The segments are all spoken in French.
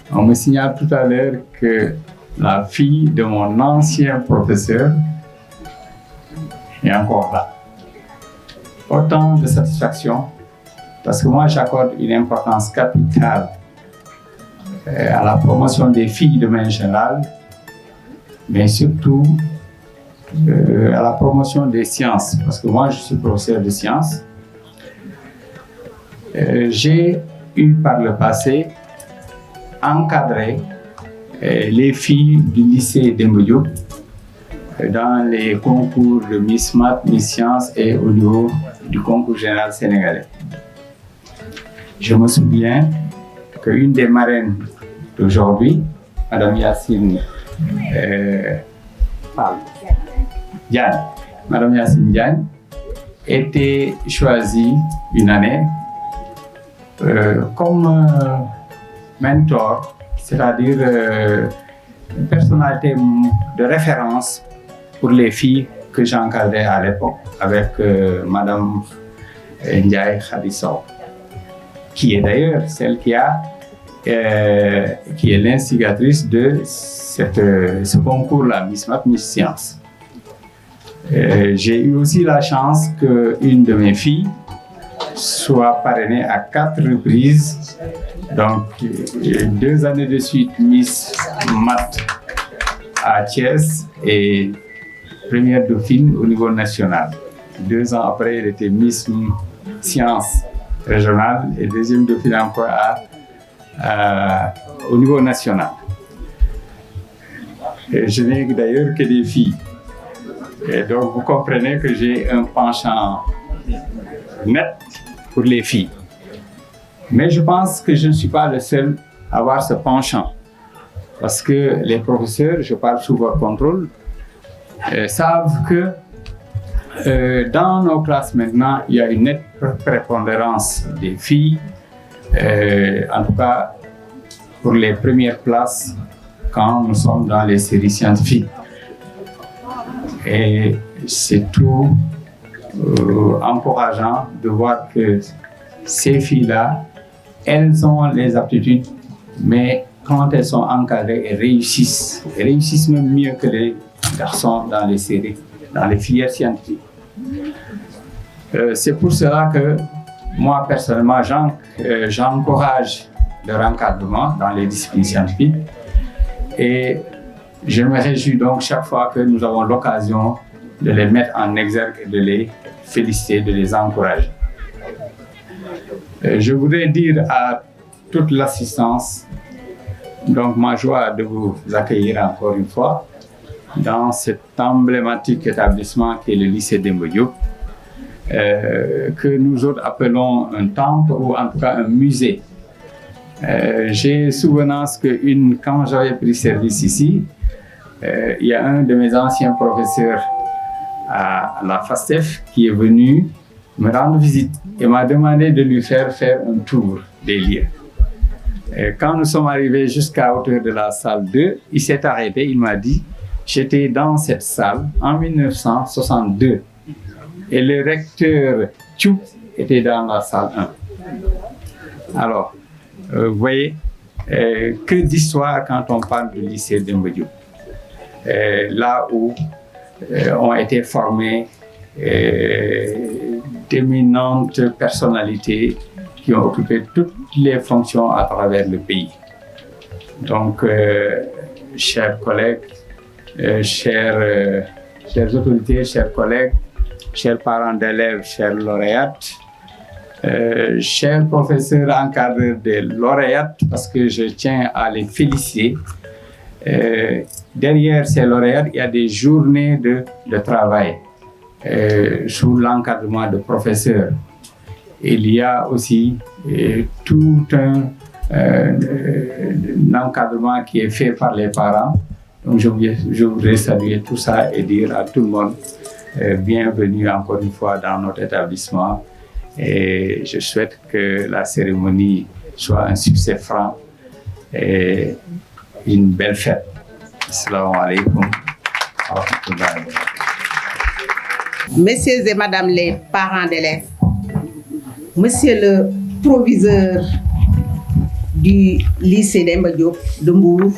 On me signale tout à l'heure que la fille de mon ancien professeur est encore là. Autant de satisfaction, parce que moi j'accorde une importance capitale à la promotion des filles de manière générale, mais surtout à la promotion des sciences, parce que moi je suis professeur de sciences. J'ai eu par le passé encadré les filles du lycée Demba Diop dans les concours de Miss Math, Miss Sciences et au niveau du concours général sénégalais. Je me souviens qu'une des marraines d'aujourd'hui, Madame Yacine Diagne, Madame Yacine Diagne, était choisie une année comme mentor, c'est-à-dire une personnalité de référence pour les filles que j'encadrais à l'époque avec Madame Ndiaye Khadisow, qui est d'ailleurs celle qui est l'instigatrice de ce concours-là, Miss Math, Miss Sciences. J'ai eu aussi la chance qu'une de mes filles soit parrainée à 4 reprises, donc 2 années de suite Miss Math à Thiès et première dauphine au niveau national. 2 ans après, elle était Miss Sciences régionale et deuxième dauphine encore au niveau national. Et je n'ai d'ailleurs que des filles. Et donc vous comprenez que j'ai un penchant net pour les filles. Mais je pense que je ne suis pas le seul à avoir ce penchant. Parce que les professeurs, je parle sous votre contrôle, savent que dans nos classes maintenant, il y a une nette prépondérance des filles, en tout cas pour les premières places quand nous sommes dans les séries scientifiques. Et c'est tout encourageant de voir que ces filles-là, elles ont les aptitudes, mais quand elles sont encadrées, elles réussissent même mieux que les garçons dans les séries, dans les filières scientifiques. C'est pour cela que moi, personnellement, j'encourage leur encadrement dans les disciplines scientifiques et je me réjouis donc chaque fois que nous avons l'occasion de les mettre en exergue et de les féliciter, de les encourager. Je voudrais dire à toute l'assistance, donc ma joie de vous accueillir encore une fois dans cet emblématique établissement qui est le lycée Demba Diop, que nous autres appelons un temple ou en tout cas un musée. J'ai souvenance que quand j'avais pris service ici, il y a un de mes anciens professeurs à la FASTEF qui est venu me rendre visite et m'a demandé de lui faire un tour des lieux. Et quand nous sommes arrivés jusqu'à hauteur de la salle 2, il s'est arrêté, il m'a dit « J'étais dans cette salle en 1962 et le recteur Tchoup était dans la salle 1. » Alors, vous voyez, que d'histoire quand on parle du lycée Demba Diop. Là où ont été formées d'éminentes personnalités qui ont occupé toutes les fonctions à travers le pays. Donc, chers collègues, chères autorités, chers collègues, chers parents d'élèves, chers lauréates, chers professeurs encadreurs des lauréates, parce que je tiens à les féliciter. Derrière ces lauréates, il y a des journées de travail sous l'encadrement de professeurs. Il y a aussi tout un encadrement qui est fait par les parents. Donc je voudrais saluer tout ça et dire à tout le monde bienvenue encore une fois dans notre établissement. Et je souhaite que la cérémonie soit un succès franc et une belle fête. Assalamu alaikum. Messieurs et Madame les parents d'élèves, Monsieur le proviseur du lycée Demba Diop de Mbour,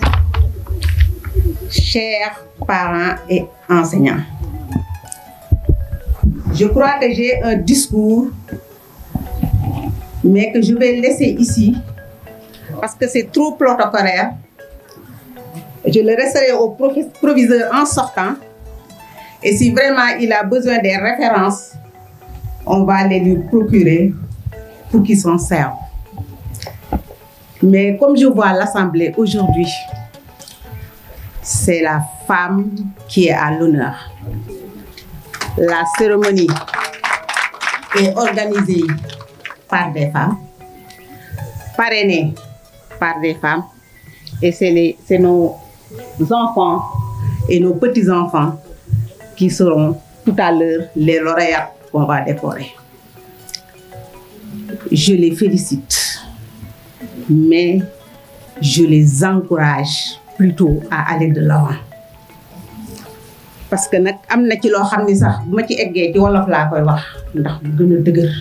chers parents et enseignants, je crois que j'ai un discours, mais que je vais laisser ici parce que c'est trop protocolaire. Je le laisserai au proviseur en sortant. Et si vraiment il a besoin des références, on va les lui procurer pour qu'il s'en serve. Mais comme je vois l'Assemblée aujourd'hui, c'est la femme qui est à l'honneur. La cérémonie est organisée par des femmes, parrainée par des femmes, et c'est nos enfants et nos petits-enfants qui seront tout à l'heure les lauréats qu'on va décorer. Je les félicite, mais je les encourage plutôt à aller de l'avant. Parce que nag am na ci loo xam ni sax bu ma ci eggee ci wolof laa koy wax ndax bu gën a dëgër.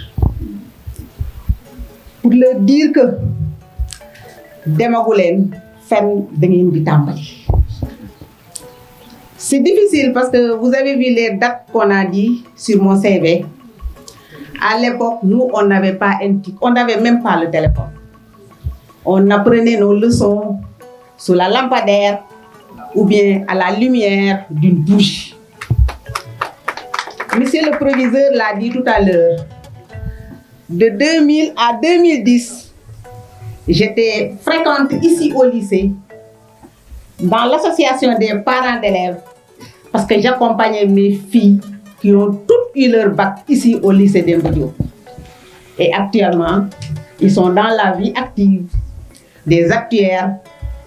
Pour leur dire que demagu leen fenn da ngeen di tàmbali. C'est difficile parce que vous avez vu les dates qu'on a dit sur mon CV. À l'époque, nous, on n'avait même pas le téléphone. On apprenait nos leçons sous la lampadaire ou bien à la lumière d'une bougie. Monsieur le proviseur l'a dit tout à l'heure. De 2000 à 2010, j'étais fréquente ici au lycée, dans l'association des parents d'élèves, parce que j'accompagnais mes filles qui ont toutes eu leur bac ici au lycée Demba Diop. Et actuellement, ils sont dans la vie active, des actuaires,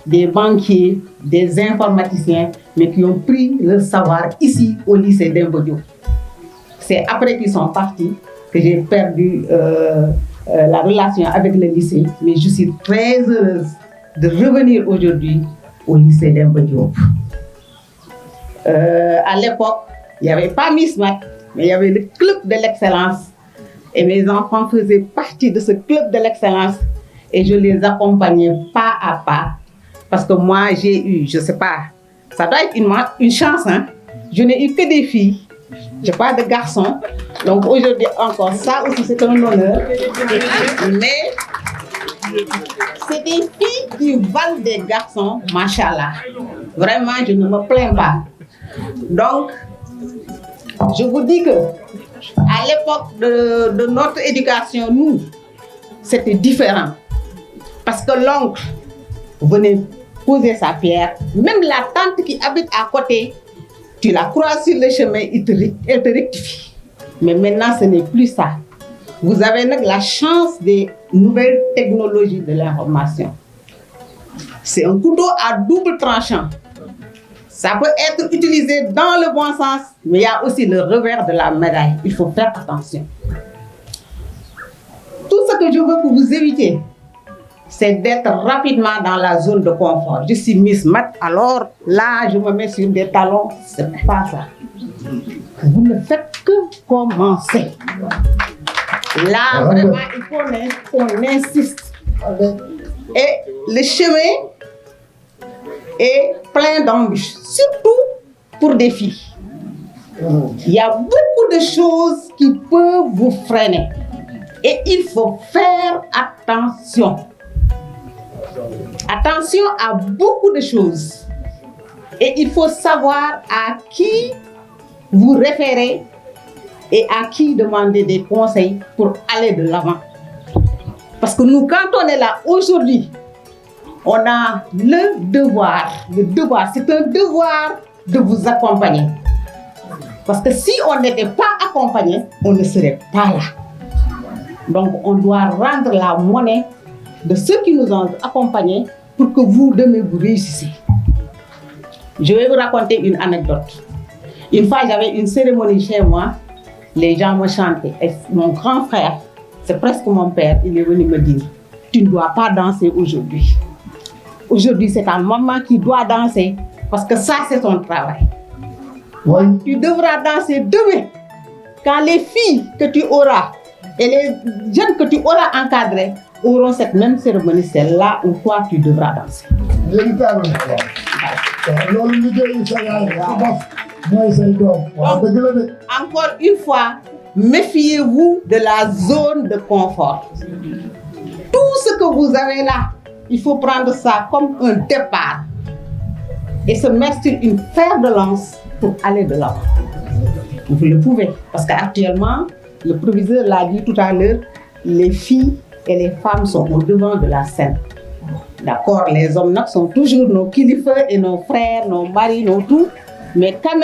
des banquiers, des informaticiens, mais qui ont pris leur savoir ici au lycée Demba Diop. C'est après qu'ils sont partis que j'ai perdu la relation avec le lycée, mais je suis très heureuse de revenir aujourd'hui au lycée Demba Diop. À l'époque, il n'y avait pas Miss Math, mais il y avait le club de l'excellence. Et mes enfants faisaient partie de ce club de l'excellence et je les accompagnais pas à pas. Parce que moi, j'ai eu, je ne sais pas, ça doit être une chance, hein. Je n'ai eu que des filles, je n'ai pas de garçons. Donc aujourd'hui encore, ça aussi c'est un honneur. Mais c'est des filles qui valent des garçons, machallah. Vraiment, je ne me plains pas. Donc, je vous dis que à l'époque de notre éducation, nous, c'était différent. Parce que l'oncle venait poser sa pierre. Même la tante qui habite à côté, tu la croises sur le chemin, elle te rectifie. Mais maintenant, ce n'est plus ça. Vous avez la chance des nouvelles technologies de l'information. C'est un couteau à double tranchant. Ça peut être utilisé dans le bon sens, mais il y a aussi le revers de la médaille. Il faut faire attention. Tout ce que je veux que vous évitez, c'est d'être rapidement dans la zone de confort. Je suis Miss Math, alors là, je me mets sur des talons. Ce n'est pas ça. Vous ne faites que commencer. Là, vraiment, il faut qu'on insiste. Et le chemin est plein d'embûches, surtout pour des filles. Il y a beaucoup de choses qui peuvent vous freiner. Et il faut faire attention. Attention à beaucoup de choses. Et il faut savoir à qui vous référer et à qui demander des conseils pour aller de l'avant. Parce que nous, quand on est là aujourd'hui, on a le devoir, c'est un devoir de vous accompagner. Parce que si on n'était pas accompagné, on ne serait pas là. Donc on doit rendre la monnaie de ceux qui nous ont accompagnés pour que vous, demain, vous réussissiez. Je vais vous raconter une anecdote. Une fois, j'avais une cérémonie chez moi, les gens me chantaient. Et mon grand frère, c'est presque mon père, il est venu me dire, tu ne dois pas danser aujourd'hui. Aujourd'hui, c'est ta maman qui doit danser, parce que ça, c'est son travail. Ouais. Tu devras danser demain, quand les filles que tu auras et les jeunes que tu auras encadrés auront cette même cérémonie. C'est là où toi, tu devras danser. Encore une fois, méfiez-vous de la zone de confort. Tout ce que vous avez là, il faut prendre ça comme un départ et se mettre sur une fer de lance pour aller de l'avant. Vous le pouvez, parce qu'actuellement, le proviseur l'a dit tout à l'heure, les filles et les femmes sont au devant de la scène. D'accord, les hommes sont toujours nos kilifeux et nos frères, nos maris, nos tout, mais quand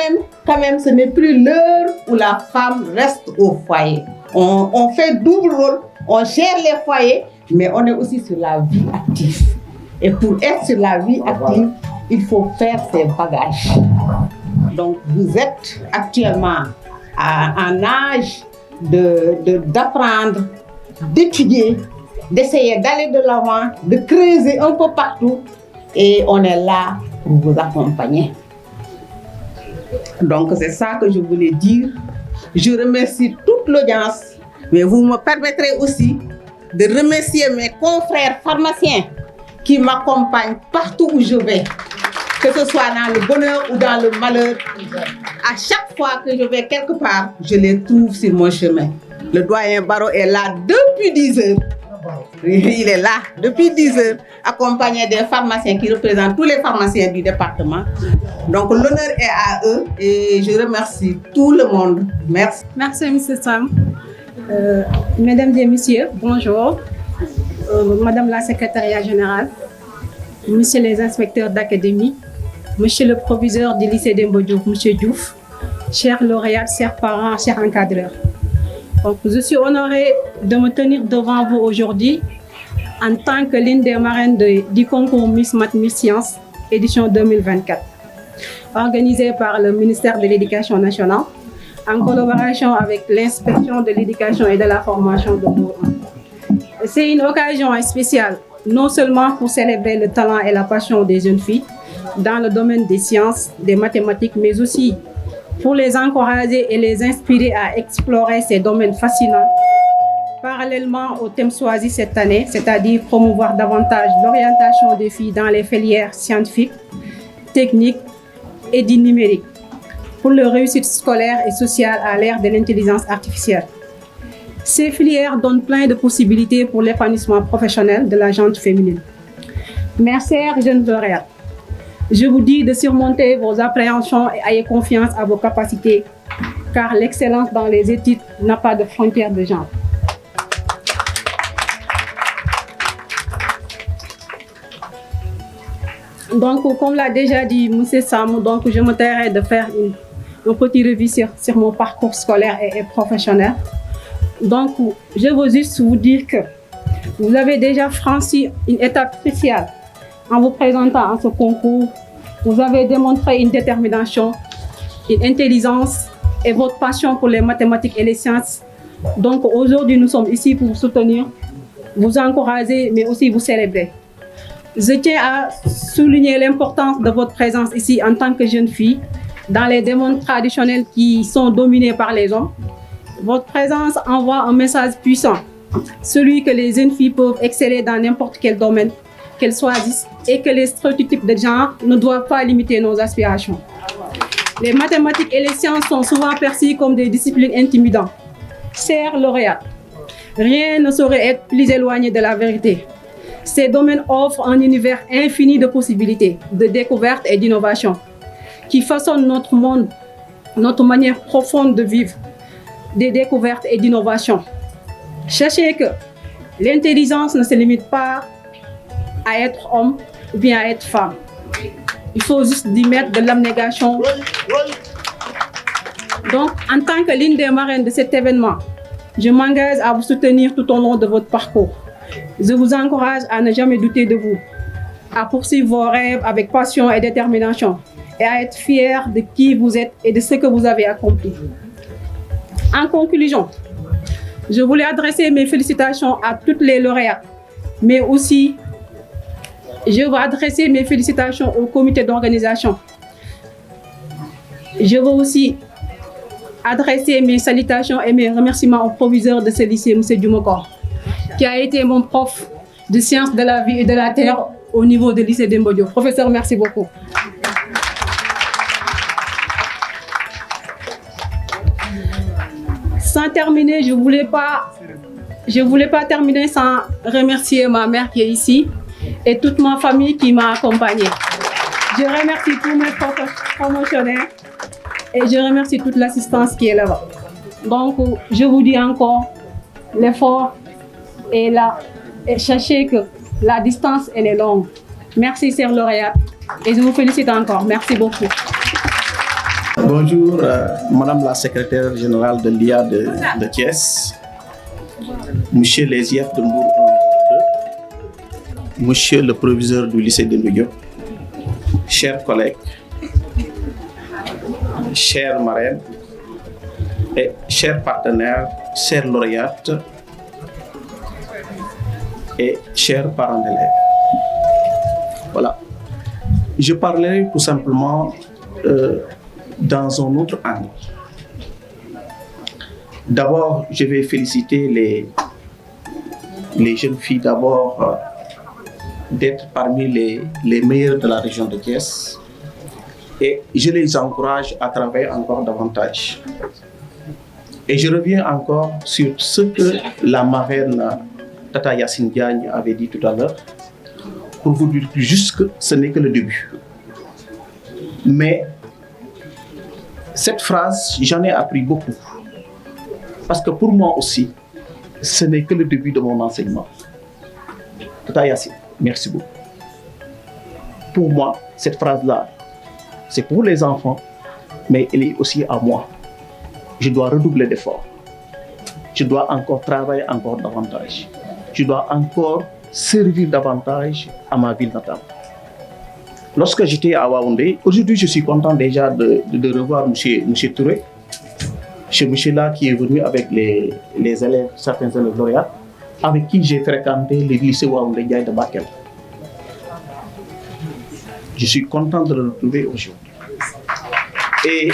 même, ce n'est plus l'heure où la femme reste au foyer. On fait double rôle, on gère les foyers, mais on est aussi sur la vie active. Et pour être sur la vie active, il faut faire ses bagages. Donc, vous êtes actuellement en âge d'apprendre, d'étudier, d'essayer d'aller de l'avant, de creuser un peu partout. Et on est là pour vous accompagner. Donc, c'est ça que je voulais dire. Je remercie toute l'audience, mais vous me permettrez aussi de remercier mes confrères pharmaciens qui m'accompagnent partout où je vais, que ce soit dans le bonheur ou dans le malheur. À chaque fois que je vais quelque part, je les trouve sur mon chemin. Le doyen Barreau est là depuis 10 heures. Il est là depuis 10 heures, accompagné des pharmaciens qui représentent tous les pharmaciens du département. Donc l'honneur est à eux et je remercie tout le monde. Merci. Merci, M. Sam. Mesdames et messieurs, bonjour. Madame la secrétaire générale, Monsieur les inspecteurs d'académie, Monsieur le proviseur du lycée Demba Diop, Monsieur Diouf, chers lauréats, chers parents, chers encadreurs. Donc, je suis honorée de me tenir devant vous aujourd'hui en tant que l'une des marraines du concours Miss Math Miss Sciences édition 2024, organisé par le ministère de l'Éducation nationale en collaboration avec l'inspection de l'éducation et de la formation de Mbour. C'est une occasion spéciale, non seulement pour célébrer le talent et la passion des jeunes filles dans le domaine des sciences, des mathématiques, mais aussi pour les encourager et les inspirer à explorer ces domaines fascinants, parallèlement au thème choisi cette année, c'est-à-dire promouvoir davantage l'orientation des filles dans les filières scientifiques, techniques et du numérique, pour leur réussite scolaire et sociale à l'ère de l'intelligence artificielle. Ces filières donnent plein de possibilités pour l'épanouissement professionnel de la gente féminine. Mes chers jeunes lauréats, je vous dis de surmonter vos appréhensions et ayez confiance à vos capacités, car l'excellence dans les études n'a pas de frontières de genre. Donc, comme l'a déjà dit M. Sam, donc je me tairai de faire un petit revue sur mon parcours scolaire et professionnel. Donc, je veux juste vous dire que vous avez déjà franchi une étape cruciale en vous présentant à ce concours. Vous avez démontré une détermination, une intelligence et votre passion pour les mathématiques et les sciences. Donc, aujourd'hui, nous sommes ici pour vous soutenir, vous encourager, mais aussi vous célébrer. Je tiens à souligner l'importance de votre présence ici en tant que jeune fille dans les domaines traditionnels qui sont dominés par les hommes. Votre présence envoie un message puissant, celui que les jeunes filles peuvent exceller dans n'importe quel domaine qu'elles choisissent et que les stéréotypes de genre ne doivent pas limiter nos aspirations. Les mathématiques et les sciences sont souvent perçues comme des disciplines intimidantes. Chers lauréats, rien ne saurait être plus éloigné de la vérité. Ces domaines offrent un univers infini de possibilités, de découvertes et d'innovations qui façonnent notre monde, notre manière profonde de vivre, des découvertes et d'innovations. Sachez que l'intelligence ne se limite pas à être homme ou bien à être femme. Il faut juste y mettre de l'abnégation. Donc, en tant que l'une des marraines de cet événement, je m'engage à vous soutenir tout au long de votre parcours. Je vous encourage à ne jamais douter de vous, à poursuivre vos rêves avec passion et détermination, et à être fiers de qui vous êtes et de ce que vous avez accompli. En conclusion, je voulais adresser mes félicitations à toutes les lauréates, mais aussi je veux adresser mes félicitations au comité d'organisation. Je veux aussi adresser mes salutations et mes remerciements au proviseur de ce lycée, M. Djoumokor, qui a été mon prof de sciences de la vie et de la terre au niveau du lycée Demba Diop. Professeur, merci beaucoup. Sans terminer, je voulais pas terminer sans remercier ma mère qui est ici et toute ma famille qui m'a accompagnée. Je remercie tous mes promotionnaires et je remercie toute l'assistance qui est là-bas. Donc, je vous dis encore, l'effort est là et sachez que la distance, elle est longue. Merci, chers lauréats, et je vous félicite encore. Merci beaucoup. Bonjour, Madame la secrétaire générale de l'IA de Thiès, Monsieur les IF de Mbour 1, Monsieur le proviseur du lycée de Mbediop, chers collègues, chers marraines et chers partenaires, chers lauréates et chers parents d'élèves. Voilà. Je parlerai tout simplement dans un autre angle. D'abord, je vais féliciter les jeunes filles d'abord d'être parmi les meilleures de la région de Thiès et je les encourage à travailler encore davantage. Et je reviens encore sur ce que la marraine Tata Yacine Diagne avait dit tout à l'heure pour vous dire juste que ce n'est que le début. Mais cette phrase, j'en ai appris beaucoup. Parce que pour moi aussi, ce n'est que le début de mon enseignement. Tata Yassine, merci beaucoup. Pour moi, cette phrase-là, c'est pour les enfants, mais elle est aussi à moi. Je dois redoubler d'efforts. Je dois encore travailler encore davantage. Je dois encore servir davantage à ma ville natale. Lorsque j'étais à Waoundé, aujourd'hui je suis content déjà de revoir M. Touré. Ce monsieur-là qui est venu avec les élèves, certains élèves lauréats, avec qui j'ai fréquenté le lycée Waoundé Ndiaye de Bakel. Je suis content de le retrouver aujourd'hui. Et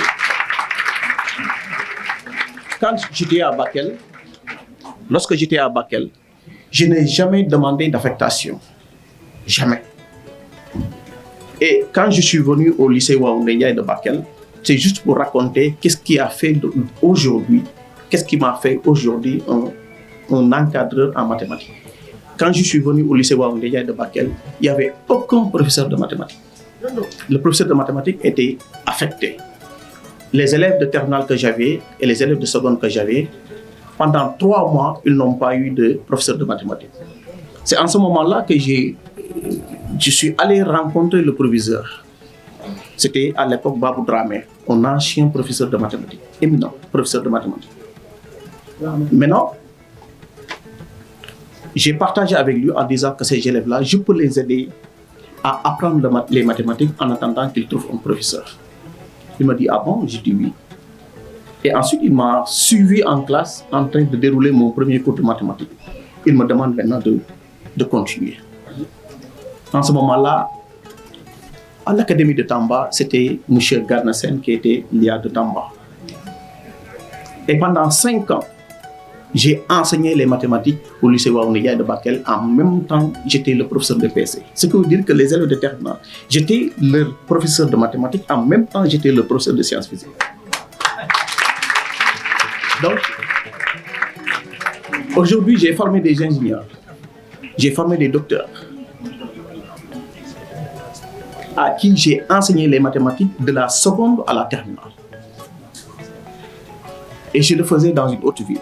quand j'étais à Bakel, lorsque j'étais à Bakel, je n'ai jamais demandé d'affectation. Jamais. Et quand je suis venu au lycée Waoundé Ndiaye de Bakel, c'est juste pour raconter qu'est-ce qui a fait aujourd'hui, qu'est-ce qui m'a fait aujourd'hui un encadreur en mathématiques. Quand je suis venu au lycée Waoundé Ndiaye de Bakel, il n'y avait aucun professeur de mathématiques. Le professeur de mathématiques était affecté. Les élèves de terminale que j'avais et les élèves de seconde que j'avais, pendant 3 mois, ils n'ont pas eu de professeur de mathématiques. C'est en ce moment-là que je suis allé rencontrer le proviseur. C'était à l'époque Babou Dramé, un ancien professeur de mathématiques, éminent professeur de mathématiques. Maintenant, j'ai partagé avec lui en disant que ces élèves-là, je peux les aider à apprendre les mathématiques en attendant qu'ils trouvent un professeur. Il m'a dit, ah bon? J'ai dit oui. Et ensuite, il m'a suivi en classe en train de dérouler mon premier cours de mathématiques. Il me demande maintenant de continuer. En ce moment-là, à l'académie de Tamba, c'était M. Garnasen qui était l'IA de Tamba. Et pendant 5 ans, j'ai enseigné les mathématiques au lycée Waoundé Ndiaye de Bakel. En même temps, j'étais le professeur de PC. Ce qui veut dire que les élèves de terminale, j'étais le professeur de mathématiques. En même temps, j'étais le professeur de sciences physiques. Donc, aujourd'hui, j'ai formé des ingénieurs. J'ai formé des docteurs à qui j'ai enseigné les mathématiques de la seconde à la terminale. Et je le faisais dans une autre ville.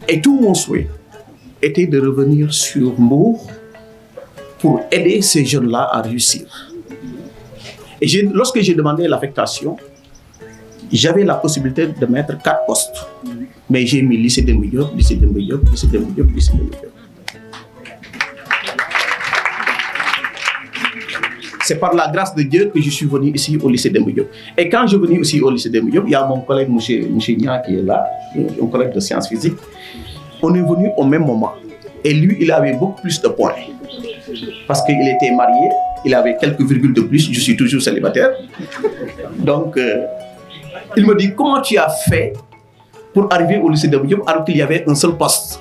Et tout mon souhait était de revenir sur Mbour pour aider ces jeunes-là à réussir. Et lorsque j'ai demandé l'affectation, j'avais la possibilité de mettre 4 postes. Mais j'ai mis lycée Demba Diop, lycée Demba Diop, lycée Demba Diop, lycée Demba Diop. C'est par la grâce de Dieu que je suis venu ici au lycée Demba Diop. Et quand je suis venu ici au lycée Demba Diop, il y a mon collègue M. Nia qui est là, un collègue de sciences physiques. On est venu au même moment. Et lui, il avait beaucoup plus de points. Parce qu'il était marié, il avait quelques virgules de plus, je suis toujours célibataire. Donc, il me dit, comment tu as fait pour arriver au lycée Demba Diop alors qu'il y avait un seul poste?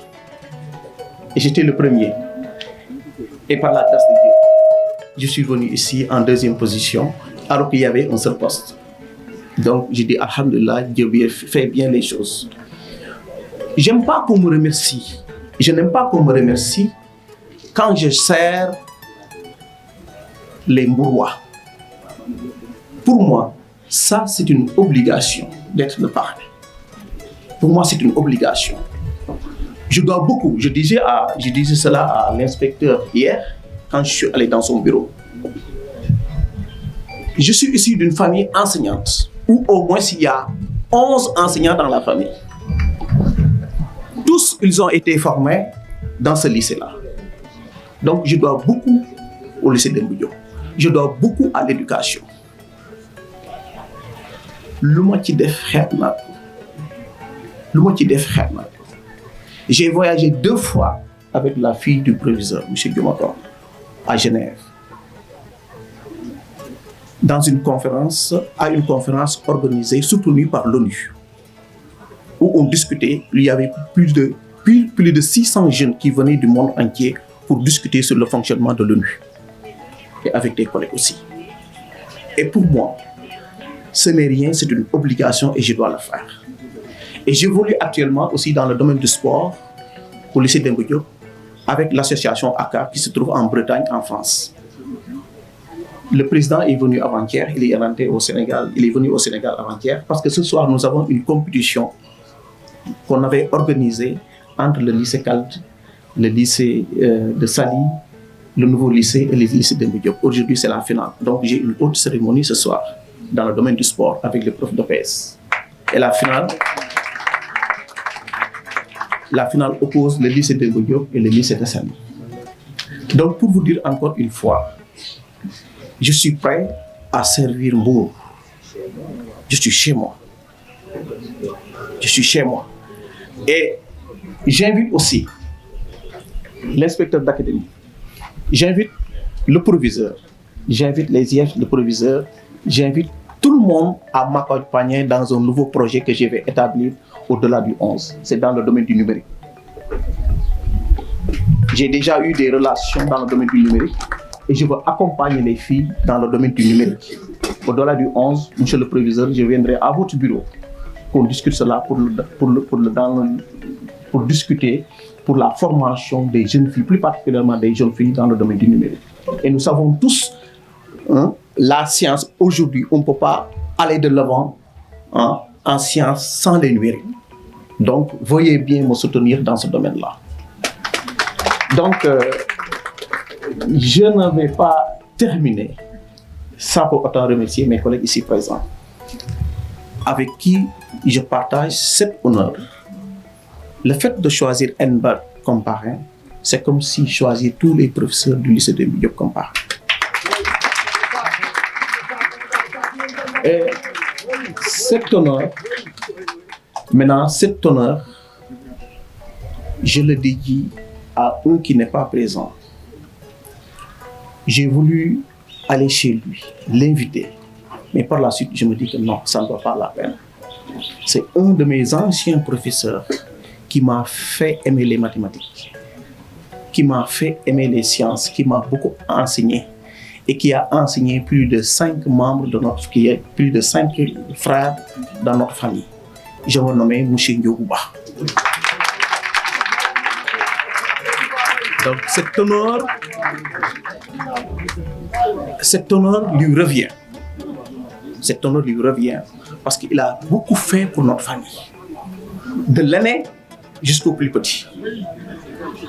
Et j'étais le premier. Et par la grâce de Dieu, je suis venu ici en 2e position alors qu'il y avait un seul poste. Donc, j'ai dit, alhamdulillah, Dieu fait bien les choses. J'aime pas qu'on me remercie. Je n'aime pas qu'on me remercie quand je sers les Mbourois. Pour moi, ça, c'est une obligation d'être le parrain. Pour moi, c'est une obligation. Je dois beaucoup. Je disais cela à l'inspecteur hier, quand je suis allé dans son bureau. Je suis issu d'une famille enseignante, où au moins il y a 11 enseignants dans la famille. Tous, ils ont été formés dans ce lycée-là. Donc, je dois beaucoup au lycée Demba Diop. Je dois beaucoup à l'éducation. J'ai voyagé 2 fois avec la fille du proviseur, M. Diomator, à Genève. À une conférence organisée, soutenue par l'ONU, où on discutait. Il y avait plus de 600 jeunes qui venaient du monde entier pour discuter sur le fonctionnement de l'ONU. Et avec des collègues aussi. Et pour moi, ce n'est rien, c'est une obligation et je dois le faire. Et j'évolue actuellement aussi dans le domaine du sport, au lycée Demba Diop, avec l'association ACA qui se trouve en Bretagne, en France. Le président est venu avant-hier, il est rentré au Sénégal, il est venu au Sénégal avant-hier, parce que ce soir, nous avons une compétition qu'on avait organisée entre le lycée Cald, le lycée de Sali le nouveau lycée et le lycée Demba Diop. Aujourd'hui, c'est la finale. Donc, j'ai une autre cérémonie ce soir dans le domaine du sport avec les profs d'EPS. Et la finale oppose le lycée Demba Diop et le lycée de Saint-Louis. Donc, pour vous dire encore une fois, je suis prêt à servir Mbour. Je suis chez moi. Je suis chez moi. Et j'invite aussi l'inspecteur d'académie. J'invite le proviseur. J'invite les IF, le proviseur. J'invite tout le monde à m'accompagner dans un nouveau projet que je vais établir au-delà du 11. C'est dans le domaine du numérique. J'ai déjà eu des relations dans le domaine du numérique et je veux accompagner les filles dans le domaine du numérique. Au-delà du 11, monsieur le proviseur, je viendrai à votre bureau pour discuter cela, pour discuter pour la formation des jeunes filles, plus particulièrement des jeunes filles dans le domaine du numérique. Et nous savons tous, la science, aujourd'hui, on ne peut pas aller de l'avant en science sans les numériques. Donc, veuillez bien me soutenir dans ce domaine-là. Donc, je ne vais pas terminer sans pour autant remercier mes collègues ici présents, avec qui je partage cet honneur. Le fait de choisir Enbert comme parrain, c'est comme si choisir tous les professeurs du lycée Demba Diop comme parrain. Et cet honneur, je le dédie à un qui n'est pas présent. J'ai voulu aller chez lui, l'inviter. Mais par la suite, je me dis que non, ça ne vaut pas la peine. C'est un de mes anciens professeurs qui m'a fait aimer les mathématiques, qui m'a fait aimer les sciences, qui m'a beaucoup enseigné et qui a enseigné plus de 5 membres de notre famille, plus de 5 frères dans notre famille. Je me nomme M. Ndiogouba. Donc cet honneur lui revient. Cet honneur lui revient parce qu'il a beaucoup fait pour notre famille. De l'aîné jusqu'au plus petit.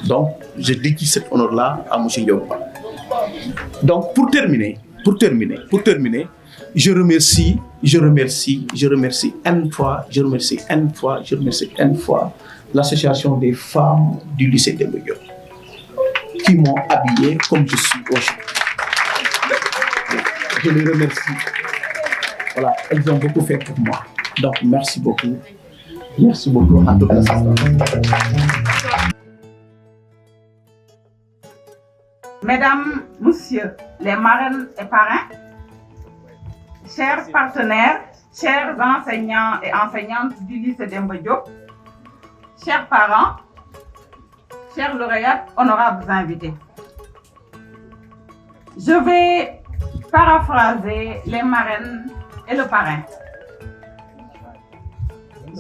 Donc, je dédie cet honneur-là à M. Ndiogouba. Donc, pour terminer, je remercie une fois l'association des femmes du lycée Demba Diop qui m'ont habillé comme je suis aujourd'hui. Je les remercie. Voilà, elles ont beaucoup fait pour moi. Donc, merci beaucoup. Merci beaucoup à toute l'assistance. Mesdames, Messieurs, les marraines et parrains, chers partenaires, chers enseignants et enseignantes du lycée Demba Diop, chers parents, chers lauréats, honorables invités. Je vais paraphraser les marraines et le parrain.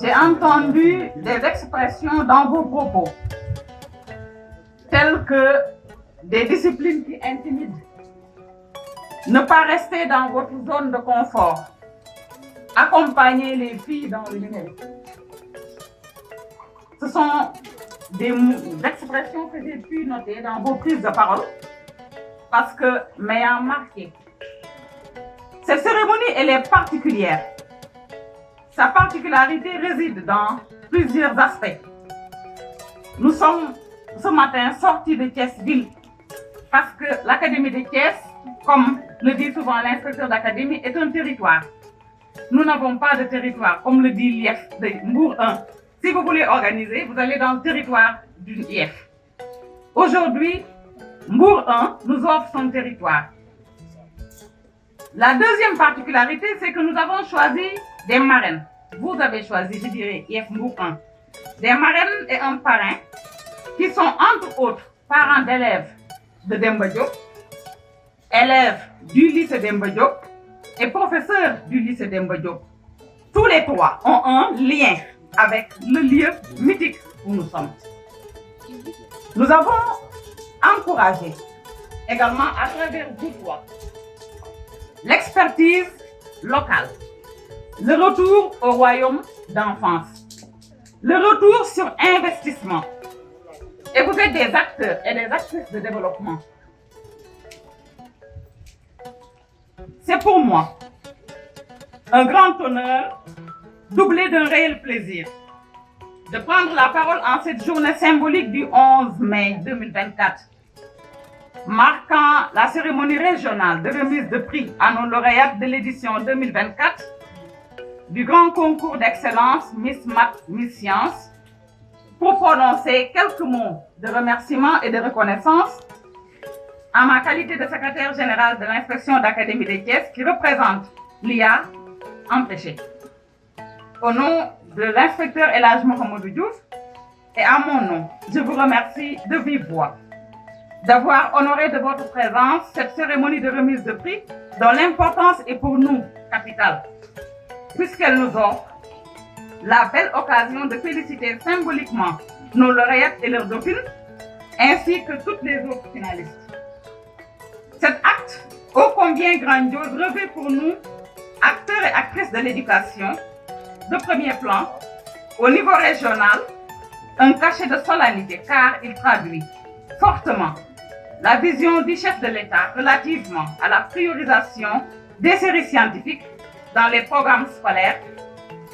J'ai entendu des expressions dans vos propos, telles que des disciplines qui intimident. Ne pas rester dans votre zone de confort. Accompagner les filles dans le numérique. Ce sont des expressions que j'ai pu noter dans vos prises de parole parce que m'ayant marqué. Cette cérémonie, elle est particulière. Sa particularité réside dans plusieurs aspects. Nous sommes ce matin sortis de Thiès-Ville parce que l'Académie de Thiès, comme le dit souvent l'inspecteur d'académie, est un territoire. Nous n'avons pas de territoire, comme le dit l'IF de Mbour 1. Si vous voulez organiser, vous allez dans le territoire d'une IF. Aujourd'hui, Mbour 1 nous offre son territoire. La deuxième particularité, c'est que nous avons choisi des marraines. Vous avez choisi, je dirais, IF Mbour 1. Des marraines et un parrain qui sont entre autres parents d'élèves de Demba Diop, élèves du lycée Demba Diop et professeurs du lycée Demba Diop. Tous les trois ont un lien avec le lieu mythique où nous sommes. Nous avons encouragé également à travers vous trois l'expertise locale, le retour au royaume d'enfance, le retour sur investissement. Et vous êtes des acteurs et des actrices de développement. C'est pour moi un grand honneur, doublé d'un réel plaisir, de prendre la parole en cette journée symbolique du 11 mai 2024, marquant la cérémonie régionale de remise de prix à nos lauréates de l'édition 2024 du grand concours d'excellence Miss Math, Miss Science, pour prononcer quelques mots de remerciement et de reconnaissance en ma qualité de secrétaire général de l'inspection d'académie de Thiès qui représente l'IA empêchée. Au nom de l'inspecteur El Hadj Mohamedou Diouf et à mon nom, je vous remercie de vive voix d'avoir honoré de votre présence cette cérémonie de remise de prix dont l'importance est pour nous capitale, puisqu'elle nous offre la belle occasion de féliciter symboliquement nos lauréates et leurs dauphines, ainsi que toutes les autres finalistes. Cet acte, ô combien grandiose, revêt pour nous, acteurs et actrices de l'éducation, de premier plan, au niveau régional, un cachet de solennité, car il traduit fortement la vision du chef de l'État relativement à la priorisation des séries scientifiques dans les programmes scolaires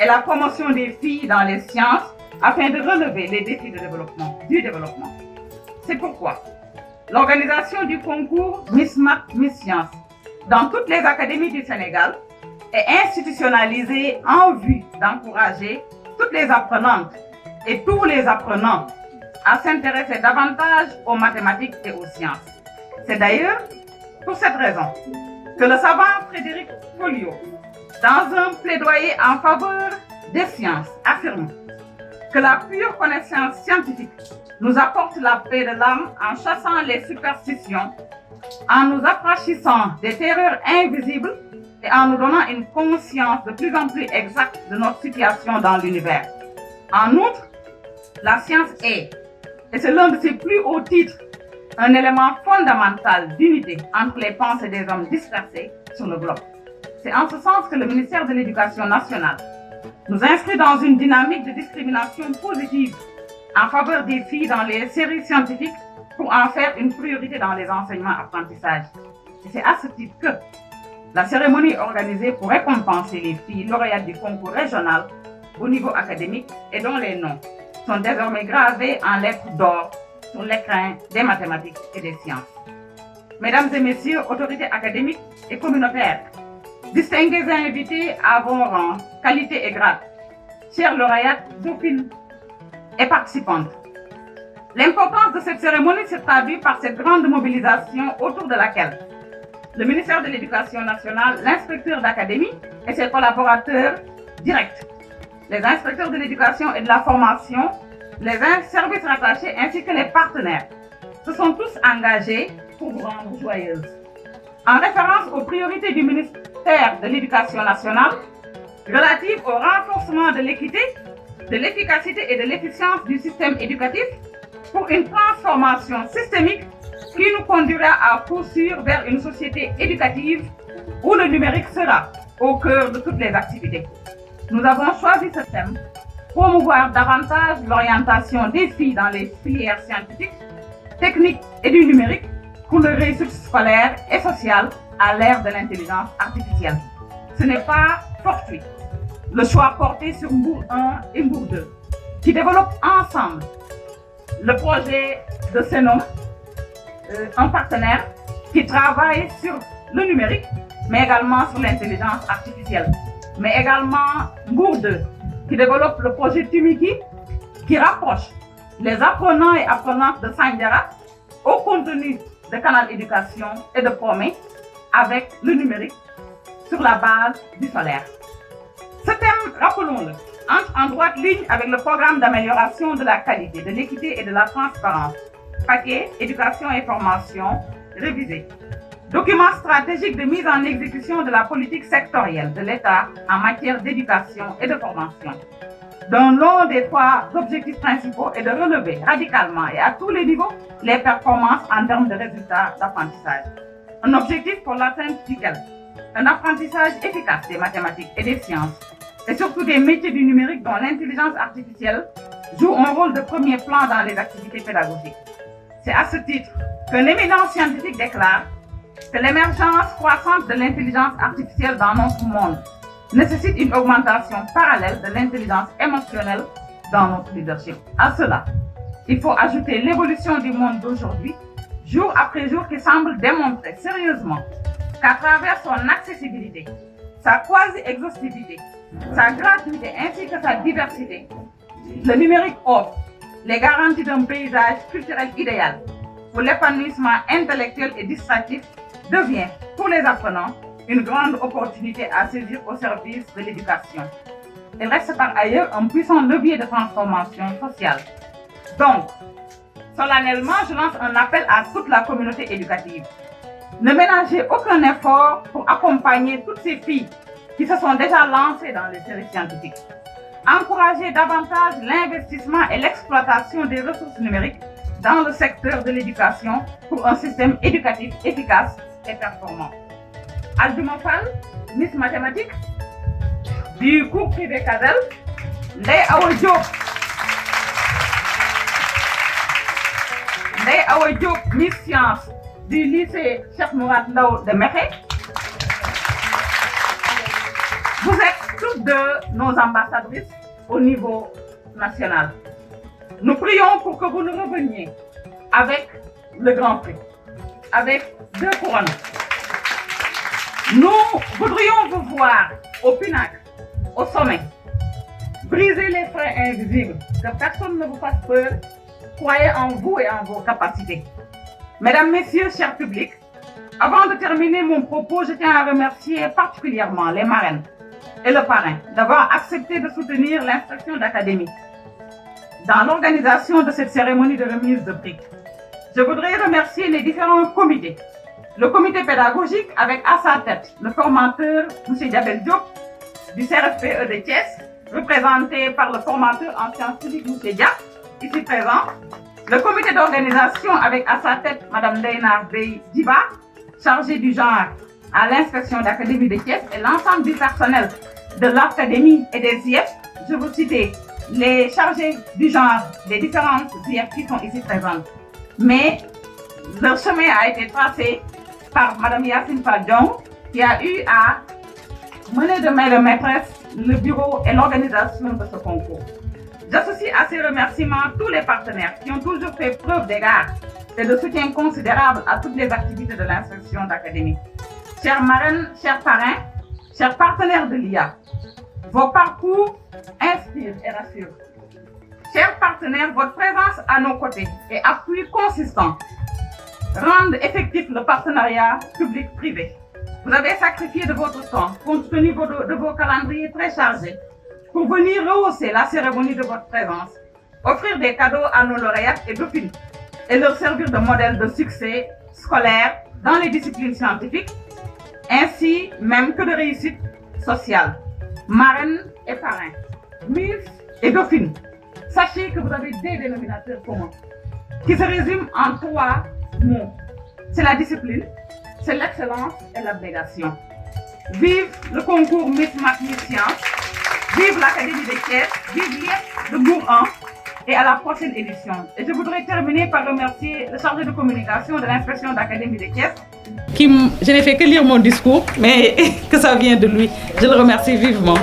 et la promotion des filles dans les sciences afin de relever les défis du développement. C'est pourquoi l'organisation du concours Miss Math, Miss Science dans toutes les académies du Sénégal est institutionnalisée en vue d'encourager toutes les apprenantes et tous les apprenants à s'intéresser davantage aux mathématiques et aux sciences. C'est d'ailleurs pour cette raison que le savant Frédéric Folliot, dans un plaidoyer en faveur des sciences, affirme que la pure connaissance scientifique nous apporte la paix de l'âme en chassant les superstitions, en nous affranchissant des terreurs invisibles et en nous donnant une conscience de plus en plus exacte de notre situation dans l'univers. En outre, la science est, et c'est l'un de ses plus hauts titres, un élément fondamental d'unité entre les pensées des hommes dispersés sur le globe. C'est en ce sens que le ministère de l'Éducation nationale nous inscrit dans une dynamique de discrimination positive en faveur des filles dans les séries scientifiques pour en faire une priorité dans les enseignements-apprentissages. Et c'est à ce titre que la cérémonie est organisée pour récompenser les filles lauréates du concours régional au niveau académique et dont les noms sont désormais gravés en lettres d'or sur l'écrin des mathématiques et des sciences. Mesdames et messieurs, autorités académiques et communautaires, distingués invités à vos rangs, qualité et grade, chers lauréates, dauphines et participantes, l'importance de cette cérémonie se traduit par cette grande mobilisation autour de laquelle le ministère de l'Éducation nationale, l'inspecteur d'académie et ses collaborateurs directs, les inspecteurs de l'éducation et de la formation, les services rattachés ainsi que les partenaires se sont tous engagés pour vous rendre joyeuses. En référence aux priorités du ministère de l'Éducation nationale relatives au renforcement de l'équité, de l'efficacité et de l'efficience du système éducatif pour une transformation systémique qui nous conduira à poursuivre vers une société éducative où le numérique sera au cœur de toutes les activités. Nous avons choisi ce thème, promouvoir davantage l'orientation des filles dans les filières scientifiques, techniques et du numérique pour leur réussite scolaire et sociale à l'ère de l'intelligence artificielle. Ce n'est pas fortuit. Le choix porté sur Mbour 1 et Mbour 2, qui développent ensemble le projet de Sénome, un partenaire qui travaille sur le numérique, mais également sur l'intelligence artificielle. Mais également Mbour 2, qui développe le projet Tumiki, qui rapproche les apprenants et apprenantes de Sandiara au contenu de Canal Éducation et de Promé avec le numérique sur la base du solaire. Ce thème, rappelons-le, entre en droite ligne avec le programme d'amélioration de la qualité, de l'équité et de la transparence, paquet éducation et formation révisé. Document stratégique de mise en exécution de la politique sectorielle de l'État en matière d'éducation et de formation. Dont l'un des trois objectifs principaux est de relever radicalement et à tous les niveaux les performances en termes de résultats d'apprentissage. Un objectif pour l'atteinte duquel un apprentissage efficace des mathématiques et des sciences et surtout des métiers du numérique dont l'intelligence artificielle joue un rôle de premier plan dans les activités pédagogiques. C'est à ce titre qu'un éminent scientifique déclare que l'émergence croissante de l'intelligence artificielle dans notre monde nécessite une augmentation parallèle de l'intelligence émotionnelle dans notre leadership. À cela, il faut ajouter l'évolution du monde d'aujourd'hui, jour après jour, qui semble démontrer sérieusement qu'à travers son accessibilité, sa quasi-exhaustivité, sa gratuité ainsi que sa diversité, le numérique offre les garanties d'un paysage culturel idéal où l'épanouissement intellectuel et distractif devient, pour les apprenants, une grande opportunité à saisir au service de l'éducation. Il reste par ailleurs un puissant levier de transformation sociale. Donc, solennellement, je lance un appel à toute la communauté éducative. Ne ménagez aucun effort pour accompagner toutes ces filles qui se sont déjà lancées dans les séries scientifiques. Encouragez davantage l'investissement et l'exploitation des ressources numériques dans le secteur de l'éducation pour un système éducatif efficace et performant. Alduma Fall, Miss Mathématiques, du cours privé Cadel, Ndeye Awa Diop, Miss Science du lycée Cheikh Mourad Ndao de Mékhé. Vous êtes toutes deux nos ambassadrices au niveau national. Nous prions pour que vous nous reveniez avec le Grand Prix, avec 2 couronnes. Nous voudrions vous voir au pinacle, au sommet. Brisez les freins invisibles, que personne ne vous fasse peur. Croyez en vous et en vos capacités. Mesdames, Messieurs, chers publics, avant de terminer mon propos, je tiens à remercier particulièrement les marraines et le parrain d'avoir accepté de soutenir l'instruction d'académie dans l'organisation de cette cérémonie de remise de prix. Je voudrais remercier les différents comités. Le comité pédagogique avec à sa tête le formateur M. Diabel Diop du CRFPE de Thiès, représenté par le formateur en sciences civiques M. Dia, ici présent. Le comité d'organisation avec à sa tête Mme Deinar Bey Diba, chargée du genre à l'inspection d'académie de Thiès, et l'ensemble du personnel de l'académie et des IEF. Je vous cite les chargés du genre des différentes IEF qui sont ici présentes. Mais leur chemin a été tracé par Mme Yacine Fadjon, qui a eu à mener de main de maîtresse le bureau et l'organisation de ce concours. J'associe à ces remerciements tous les partenaires qui ont toujours fait preuve d'égard et de soutien considérable à toutes les activités de l'instruction d'académie. Chères marraines, chers parrains, chers partenaires de l'IA, vos parcours inspirent et rassurent. Chers partenaires, votre présence à nos côtés et appui consistant rendent effectif le partenariat public-privé. Vous avez sacrifié de votre temps, compte tenu de vos calendriers très chargés, pour venir rehausser la cérémonie de votre présence, offrir des cadeaux à nos lauréates et dauphines et leur servir de modèle de succès scolaire dans les disciplines scientifiques, ainsi même que de réussite sociale. Marraines et parrains, Miss et dauphines, sachez que vous avez des dénominateurs communs qui se résument en 3 mots. C'est la discipline, c'est l'excellence et l'abnégation. Vive le concours Miss Math Miss Science, vive l'Académie de Thiès, vive l'IEF de Bourg 1 et à la prochaine édition. Et je voudrais terminer par remercier le chargé de communication de l'inspection d'Académie de Thiès. Je n'ai fait que lire mon discours, mais que ça vient de lui. Je le remercie vivement.